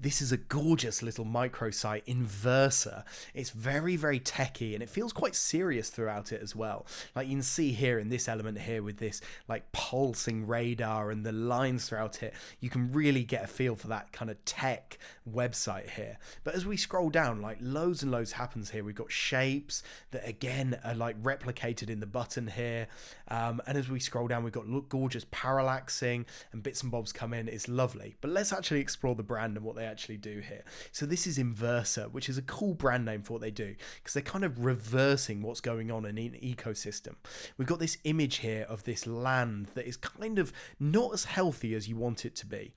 This is a gorgeous little microsite, Inversa. It's very, very techy, and it feels quite serious throughout it as well. Like you can see here in this element here with this like pulsing radar and the lines throughout it, you can really get a feel for that kind of tech website here. But as we scroll down, like loads and loads happens here. We've got shapes that again are like replicated in the button here. And as we scroll down, we've got gorgeous parallaxing and bits and bobs come in. It's lovely. But let's actually explore the brand and what they actually do here. So this is Inversa, which is a cool brand name for what they do, because they're kind of reversing what's going on in an ecosystem. We've got this image here of this land that is kind of not as healthy as you want it to be.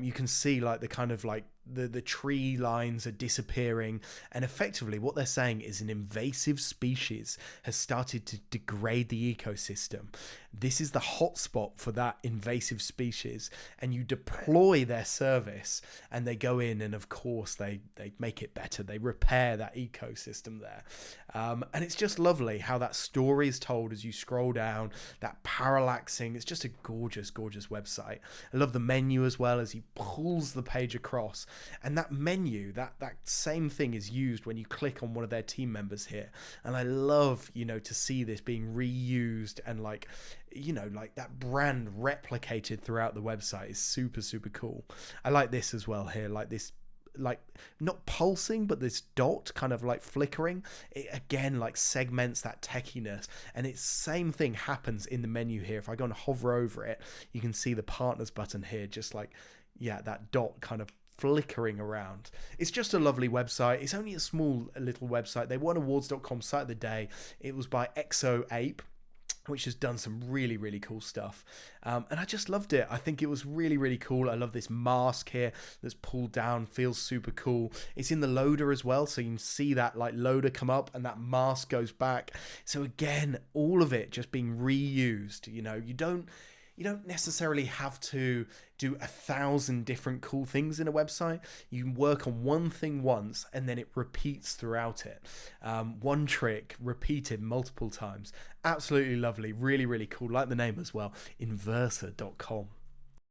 You can see like the kind of like the tree lines are disappearing, and effectively what they're saying is an invasive species has started to degrade the ecosystem. This is the hotspot for that invasive species, and you deploy their service and they go in and of course they make it better. They repair that ecosystem there. And it's just lovely how that story is told as you scroll down, that parallaxing. It's just a gorgeous website. I love the menu as well as he pulls the page across. And that menu, that same thing is used when you click on one of their team members here. And I love, to see this being reused and like that brand replicated throughout the website is super cool. I like this as well here, like this, like not pulsing, but this dot kind of like flickering. It again like segments that techiness, and it's same thing happens in the menu here. If I go and hover over it, you can see the partners button here, just like, yeah, that dot kind of flickering around. It's just a lovely website. It's only a small little website. They won awards.com site of the day. It was by Exo Ape, which has done some really cool stuff. And I just loved it. I think it was really cool. I love this mask here that's pulled down, feels super cool. It's in the loader as well, so you can see that like loader come up and that mask goes back. So again, all of it just being reused. You don't necessarily have to do 1,000 different cool things in a website. You can work on one thing once and then it repeats throughout it. One trick repeated multiple times. Absolutely lovely. Really cool. Like the name as well. Inversa.com.